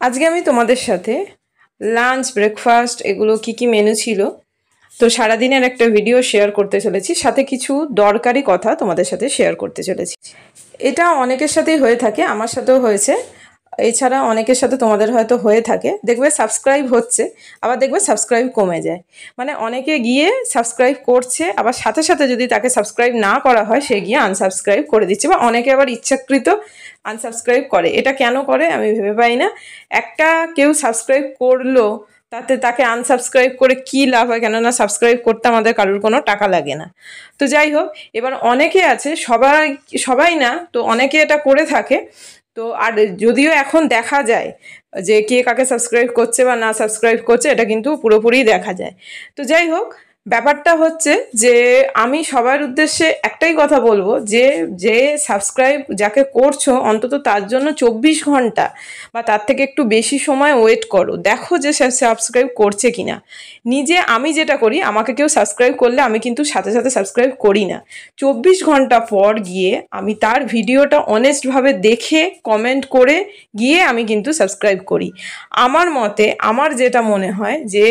আজকে আমি তোমাদের সাথে লাঞ্চ ব্রেকফাস্ট এগুলো কি মেনু ছিল তো সারাদিনের একটা ভিডিও শেয়ার করতে চলেছি, সাথে কিছু দরকারি কথা তোমাদের সাথে শেয়ার করতে চলেছি। এটা অনেকের সাথেই হয়ে থাকে, আমার সাথেও হয়েছে, এছাড়া অনেকের সাথে তোমাদের হয়তো হয়ে থাকে। দেখবে সাবস্ক্রাইব হচ্ছে, আবার দেখবে সাবস্ক্রাইব কমে যায়। মানে অনেকে গিয়ে সাবস্ক্রাইব করছে, আবার সাথে সাথে যদি তাকে সাবস্ক্রাইব না করা হয় সে গিয়ে আনসাবস্ক্রাইব করে দিচ্ছে, বা অনেকে আবার ইচ্ছাকৃত আনসাবস্ক্রাইব করে। এটা কেন করে আমি ভেবে পাই না। একটা কেউ সাবস্ক্রাইব করলো, তাতে তাকে আনসাবস্ক্রাইব করে কি লাভ হয়? কেননা সাবস্ক্রাইব করতে আমাদের কারোর কোনো টাকা লাগে না। তো যাই হোক, এবার অনেকে আছে, সবাই না তো অনেকে এটা করে থাকে। তো আর যদিও এখন দেখা যায় যে কে কাকে সাবস্ক্রাইব করছে বা না সাবস্ক্রাইব করছে, এটা কিন্তু পুরোপুরি দেখা যায়। তো যাই হোক, ব্যাপারটা হচ্ছে যে আমি সবার উদ্দেশ্যে একটাই কথা বলবো, যে যে সাবস্ক্রাইব যাকে করছো অন্তত তার জন্য 24 ঘন্টা বা তার থেকে একটু বেশি সময় ওয়েট করো, দেখো যে সে সাবস্ক্রাইব করছে কিনা। নিজে আমি যেটা করি, আমাকে কেউ সাবস্ক্রাইব করলে আমি কিন্তু সাথে সাথে সাবস্ক্রাইব করি না। 24 ঘন্টা পর গিয়ে আমি তার ভিডিওটা অনেস্টভাবে দেখে কমেন্ট করে গিয়ে আমি কিন্তু সাবস্ক্রাইব করি। আমার মতে, আমার যেটা মনে হয় যে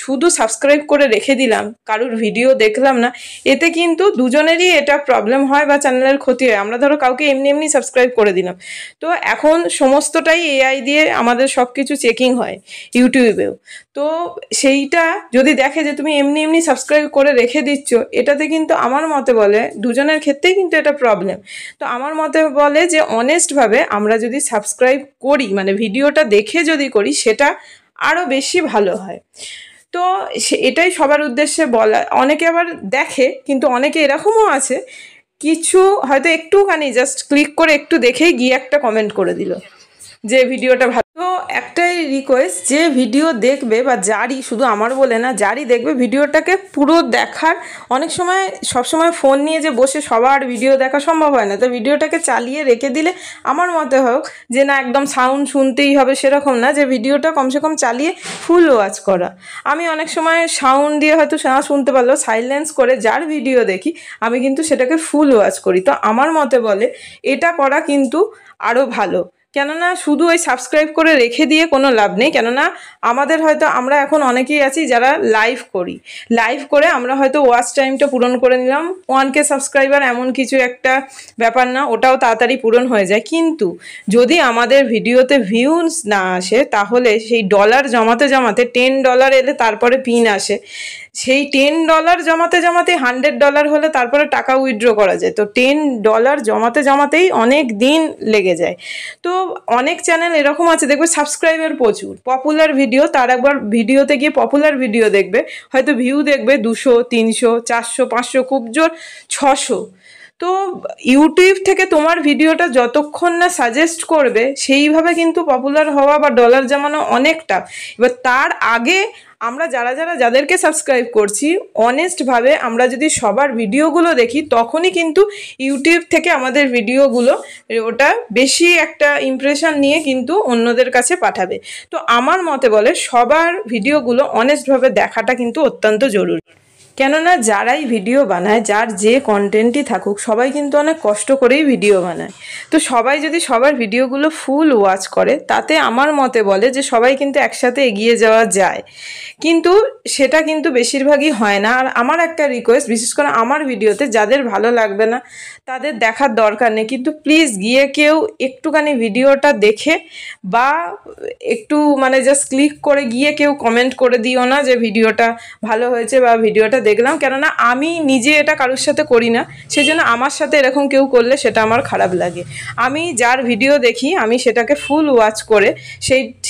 শুধু সাবস্ক্রাইব করে রেখে দিলাম, কারুর ভিডিও দেখলাম না, এতে কিন্তু দুজনেরই এটা প্রবলেম হয় বা চ্যানেলের ক্ষতি হয়। আমরা ধরো কাউকে এমনি এমনি সাবস্ক্রাইব করে দিলাম, তো এখন সমস্তটাই এআই দিয়ে আমাদের সব কিছু চেকিং হয় ইউটিউবেও। তো সেইটা যদি দেখে যে তুমি এমনি এমনি সাবস্ক্রাইব করে রেখে দিচ্ছ, এটাতে কিন্তু আমার মতে বলে দুজনের ক্ষেত্রেই কিন্তু এটা প্রবলেম। তো আমার মতে বলে যে অনেস্টভাবে আমরা যদি সাবস্ক্রাইব করি, মানে ভিডিওটা দেখে যদি করি, সেটা আরও বেশি ভালো হয়। তো এটাই সবার উদ্দেশ্যে বলা। অনেকে আবার দেখে, কিন্তু অনেকে এরকমও আছে, কিছু হয়তো একটুখানি জাস্ট ক্লিক করে একটু দেখেই গিয়ে একটা কমেন্ট করে দিল যে ভিডিওটা ভালো। তো একটাই রিকোয়েস্ট, যে ভিডিও দেখবে বা যারই, শুধু আমার বলে না, যারই দেখবে ভিডিওটাকে পুরো দেখার, অনেক সময় সবসময় ফোন নিয়ে যে বসে সবার ভিডিও দেখা সম্ভব হয় না, তো ভিডিওটাকে চালিয়ে রেখে দিলে আমার মতে হোক যে না একদম সাউন্ড শুনতেই হবে সেরকম না, যে ভিডিওটা কমসে কম চালিয়ে ফুল ওয়াচ করা। আমি অনেক সময় সাউন্ড দিয়ে হয়তো না শুনতে পারলেও সাইলেন্স করে যার ভিডিও দেখি আমি কিন্তু সেটাকে ফুল ওয়াচ করি। তো আমার মতে বলে এটা করা কিন্তু আরও ভালো। কেননা শুধু ওই সাবস্ক্রাইব করে রেখে দিয়ে কোনো লাভ নেই। কেননা আমাদের হয়তো, আমরা এখন অনেকেই আছি যারা লাইভ করি, লাইভ করে আমরা হয়তো ওয়াচ টাইমটা পূরণ করে নিলাম। 1K সাবস্ক্রাইবার এমন কিছু একটা ব্যাপার না, ওটাও তাড়াতাড়ি পূরণ হয়ে যায়। কিন্তু যদি আমাদের ভিডিওতে ভিউজ না আসে, তাহলে সেই ডলার জমাতে জমাতে $10 এলে তারপরে পিন আসে, সেই $10 জমাতে জমাতে $100 হলে তারপরে টাকা উইথড্র করা যায়। তো $10 জমাতে জমাতেই অনেক দিন লেগে যায়। তো অনেক চ্যানেল এরকম আছে, দেখবে সাবস্ক্রাইবার প্রচুর, পপুলার ভিডিও, তার একবার ভিডিওতে গিয়ে পপুলার ভিডিও দেখবে, হয়তো ভিউ দেখবে 200, 300, 400, 500, খুব জোর 600। তো ইউটিউব থেকে তোমার ভিডিওটা যতক্ষণ না সাজেস্ট করবে, সেইভাবে কিন্তু পপুলার হওয়া বা ডলার জমানো অনেকটা। এবার তার আগে আমরা যাদেরকে সাবস্ক্রাইব করছি, অনেস্টভাবে আমরা যদি সবার ভিডিওগুলো দেখি, তখনই কিন্তু ইউটিউব থেকে আমাদের ভিডিওগুলো ওটা বেশি একটা ইমপ্রেশন নিয়ে কিন্তু অন্যদের কাছে পাঠাবে। তো আমার মতে বলে সবার ভিডিওগুলো অনেস্টভাবে দেখাটা কিন্তু অত্যন্ত জরুরি। কেননা যারাই ভিডিও বানায়, যার যে কন্টেন্টই থাকুক, সবাই কিন্তু অনেক কষ্ট করেই ভিডিও বানায়। তো সবাই যদি সবার ভিডিওগুলো ফুল ওয়াচ করে, তাতে আমার মতে বলে যে সবাই কিন্তু একসাথে এগিয়ে যাওয়া যায়। কিন্তু সেটা কিন্তু বেশিরভাগই হয় না। আর আমার একটা রিকোয়েস্ট, বিশেষ করে আমার ভিডিওতে যাদের ভালো লাগবে না তাদের দেখার দরকার নেই, কিন্তু প্লিজ গিয়ে কেউ একটুখানি ভিডিওটা দেখে বা একটু মানে জাস্ট ক্লিক করে গিয়ে কেউ কমেন্ট করে দিও না যে ভিডিওটা ভালো হয়েছে বা ভিডিওটা দেখলাম। কেননা আমি নিজে এটা কারোর সাথে করি না, সেজন্য আমার সাথে এরকম কেউ করলে সেটা আমার খারাপ লাগে। আমি যার ভিডিও দেখি আমি সেটাকে ফুল ওয়াচ করে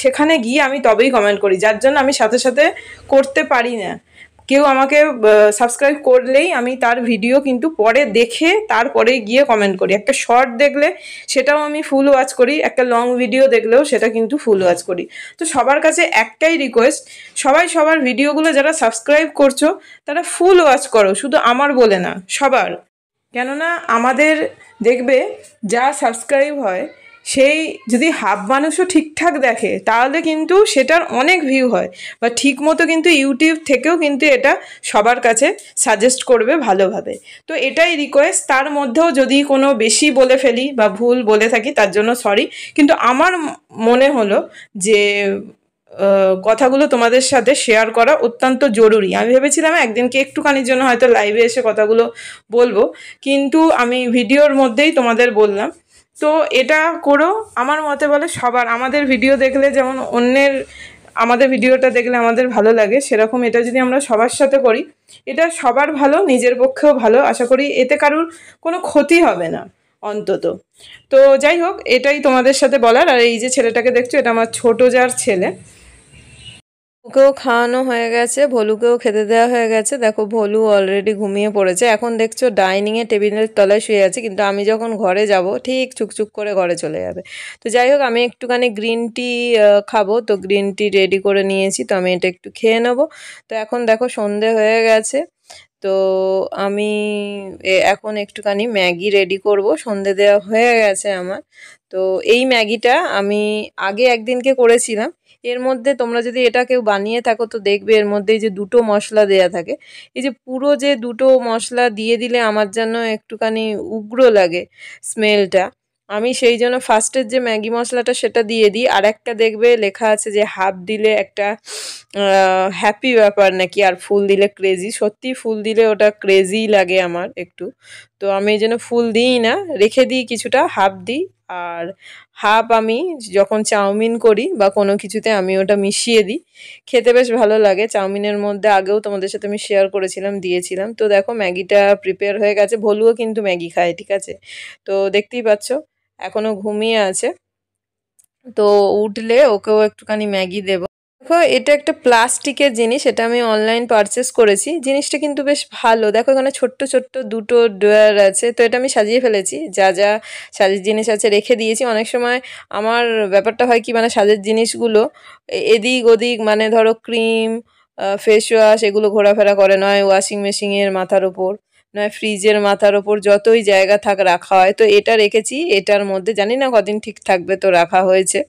সেখানে গিয়ে আমি তবেই কমেন্ট করি, যার জন্য আমি সাথে সাথে করতে পারি না। কেউ আমাকে সাবস্ক্রাইব করলেই আমি তার ভিডিও কিন্তু পরে দেখে তারপরে গিয়ে কমেন্ট করি। একটা শর্ট দেখলে সেটাও আমি ফুল ওয়াচ করি, একটা লং ভিডিও দেখলেও সেটা কিন্তু ফুল ওয়াচ করি। তো সবার কাছে একটাই রিকোয়েস্ট, সবাই সবার ভিডিওগুলো যারা সাবস্ক্রাইব করছো তারা ফুল ওয়াচ করো, শুধু আমার বলে না, সবার। কেননা আমাদের দেখবে যা সাবস্ক্রাইব হয় সেই যদি হাফ মানুষও ঠিকঠাক দেখে তাহলে কিন্তু সেটার অনেক ভিউ হয়, বা ঠিক মতো কিন্তু ইউটিউব থেকেও কিন্তু এটা সবার কাছে সাজেস্ট করবে ভালোভাবে। তো এটাই রিকোয়েস্ট। তার মধ্যেও যদি কোনো বেশি বলে ফেলি বা ভুল বলে থাকি তার জন্য সরি, কিন্তু আমার মনে হলো যে কথাগুলো তোমাদের সাথে শেয়ার করা অত্যন্ত জরুরি। আমি ভেবেছিলাম একদিনকে একটুখানির জন্য হয়তো লাইভে এসে কথাগুলো বলবো, কিন্তু আমি ভিডিওর মধ্যেই তোমাদের বললাম। তো এটা করো, আমার মতে বলে সবার, আমাদের ভিডিও দেখলে যেমন অন্যের আমাদের ভিডিওটা দেখলে আমাদের ভালো লাগে, সেরকম এটা যদি আমরা সবার সাথে করি এটা সবার ভালো, নিজের পক্ষেও ভালো। আশা করি এতে কারুর কোনো ক্ষতি হবে না অন্তত। তো যাই হোক, এটাই তোমাদের সাথে বলার। আর এই যে ছেলেটাকে দেখছো, এটা আমার ছোট যার ছেলে। ওকেও খাওয়ানো হয়ে গেছে, ভলুকেও খেতে দেওয়া হয়ে গেছে। দেখো ভলু অলরেডি ঘুমিয়ে পড়েছে। এখন দেখছো ডাইনিংয়ে টেবিলের তলায় শুয়ে আছে, কিন্তু আমি যখন ঘরে যাব ঠিক চুকচুক করে ঘরে চলে যাবে। তো যাই হোক, আমি একটুখানি গ্রিন টি খাবো, তো গ্রিন টি রেডি করে নিয়েছি, তো আমি এটা একটু খেয়ে নেবো। তো এখন দেখো সন্ধে হয়ে গেছে, তো আমি এখন একটুখানি ম্যাগি রেডি করব। সন্ধে দেওয়া হয়ে গেছে আমার। তো এই ম্যাগিটা আমি আগে একদিনকে করেছিলাম। এর মধ্যে তোমরা যদি এটা কেউ বানিয়ে থাকো তো দেখবে এর মধ্যে এই যে দুটো মশলা দেয়া থাকে। এই যে পুরো যে দুটো মশলা দিয়ে দিলে আমার যেন একটুখানি উগ্র লাগে স্মেলটা। আমি সেই জন্য ফার্স্টের যে ম্যাগি মশলাটা সেটা দিয়ে দিই, আর একটা দেখবে লেখা আছে যে হাফ দিলে একটা হ্যাপি ব্যাপার নাকি, আর ফুল দিলে ক্রেজি। সত্যি ফুল দিলে ওটা ক্রেজি লাগে আমার একটু। তো আমি এই জন্য ফুল দিই না, রেখে দিই কিছুটা, হাফ দিই। আর হাফ আমি যখন চাউমিন করি বা কোনো কিছুতে আমি ওটা মিশিয়ে দিই, খেতে বেশ ভালো লাগে। চাউমিনের মধ্যে আগেও তোমাদের সাথে আমি শেয়ার করেছিলাম, দিয়েছিলাম। তো দেখো ম্যাগিটা প্রিপেয়ার হয়ে গেছে। ভলুও কিন্তু ম্যাগি খায়, ঠিক আছে? তো দেখতেই পাচ্ছ এখনো ঘুমিয়ে আছে, তো উঠলে ওকেও একটুখানি ম্যাগি দেবো। দেখো এটা একটা প্লাস্টিকের জিনিস, এটা আমি অনলাইন পারচেস করেছি। জিনিসটা কিন্তু বেশ ভালো। দেখো এখানে ছোট্ট ছোট্ট দুটো ড্রয়ার আছে, তো এটা আমি সাজিয়ে ফেলেছি, যা যা সাজের জিনিস আছে রেখে দিয়েছি। অনেক সময় আমার ব্যাপারটা হয় কি, মানে সাজের জিনিসগুলো এদিক ওদিক, মানে ধরো ক্রিম, ফেস ওয়াশ, এগুলো ঘোরাফেরা করে, নয় ওয়াশিং মেশিনের মাথার ওপর, নয় ফ্রিজের মাথার ওপর, যতই জায়গা থাক রাখা হয়। তো এটা রেখেছি, এটার মধ্যে জানি না কদিন ঠিক থাকবে, তো রাখা হয়েছে।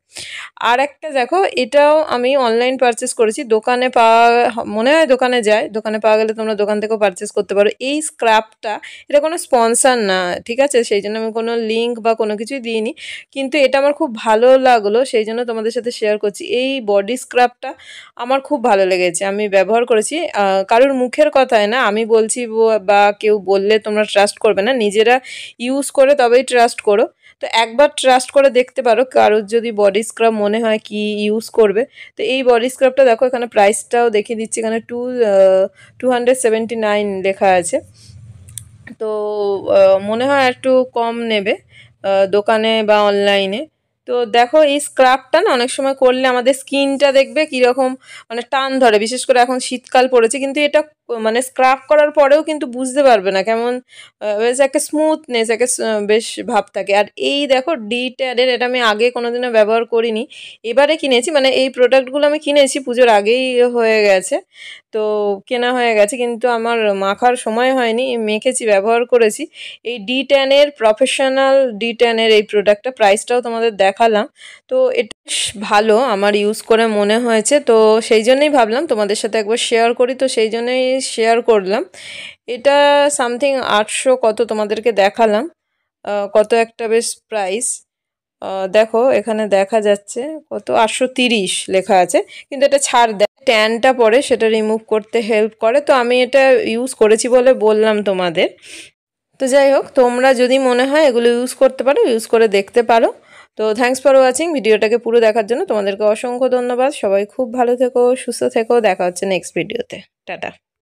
আর একটা দেখো, এটাও আমি অনলাইন পারচেস করেছি, দোকানে পাওয়া, মনে হয় দোকানে যায়, দোকানে পাওয়া গেলে তোমরা দোকান থেকেও পারচেস করতে পারো। এই স্ক্রাবটা, এটা কোনো স্পন্সার না, ঠিক আছে? সেই জন্য আমি কোনো লিঙ্ক বা কোনো কিছুই দিইনি, কিন্তু এটা আমার খুব ভালো লাগলো, সেই জন্য তোমাদের সাথে শেয়ার করছি। এই বডি স্ক্রাবটা আমার খুব ভালো লেগেছে, আমি ব্যবহার করেছি। কারোর মুখের কথায় না, আমি বলছি, বা কেউ বললে তোমরা ট্রাস্ট করবে না, নিজেরা ইউজ করে তবেই ট্রাস্ট করো। তো একবার ট্রাস্ট করে দেখতে পারো, কারোর যদি বডি স্ক্রাব মনে হয় কি ইউজ করবে। তো এই বডি স্ক্রাবটা দেখো, এখানে প্রাইসটাও দেখিয়ে দিচ্ছি, এখানে 279 লেখা আছে। তো মনে হয় একটু কম নেবে দোকানে বা অনলাইনে। তো দেখো এই স্ক্রাবটা না অনেক সময় করলে আমাদের স্কিনটা দেখবে কীরকম, মানে টান ধরে, বিশেষ করে এখন শীতকাল পড়েছে। কিন্তু এটা মানে স্ক্রাব করার পরেও কিন্তু বুঝতে পারবে না, কেমন বেশ একটা স্মুথনেস, একটা বেশ ভাব থাকে। আর এই দেখো ডিট্যানের, এটা আমি আগে কোনোদিনও ব্যবহার করিনি, এবারে কিনেছি। মানে এই প্রোডাক্টগুলো আমি কিনেছি পুজোর আগেই হয়ে গেছে, তো কেনা হয়ে গেছে, কিন্তু আমার মাখার সময় হয়নি, মেখেছি, ব্যবহার করেছি। এই ডিট্যানের, প্রফেশনাল ডিট্যানের এই প্রোডাক্টটা, প্রাইসটাও তোমাদের দেখালাম। তো এটা বেশ ভালো আমার ইউজ করে মনে হয়েছে, তো সেই জন্যই ভাবলাম তোমাদের সাথে একবার শেয়ার করি, তো সেই জন্যই শেয়ার করলাম। এটা সামথিং 800 কত তোমাদেরকে দেখালাম, কত একটা বেশ প্রাইস। দেখো এখানে দেখা যাচ্ছে কত, 830 লেখা আছে, কিন্তু এটা ছাড় দেয়, ট্যানটা পরে সেটা রিমুভ করতে হেল্প করে। তো আমি এটা ইউজ করেছি বলে বললাম তোমাদের। তো যাই হোক, তোমরা যদি মনে হয় এগুলো ইউজ করতে পারো, ইউজ করে দেখতে পারো। তো থ্যাঙ্কস ফর ওয়াচিং, ভিডিওটাকে পুরো দেখার জন্য তোমাদেরকে অসংখ্য ধন্যবাদ। সবাই খুব ভালো থেকো, সুস্থ থেকো, দেখা হচ্ছে নেক্সট ভিডিওতে। টাটা।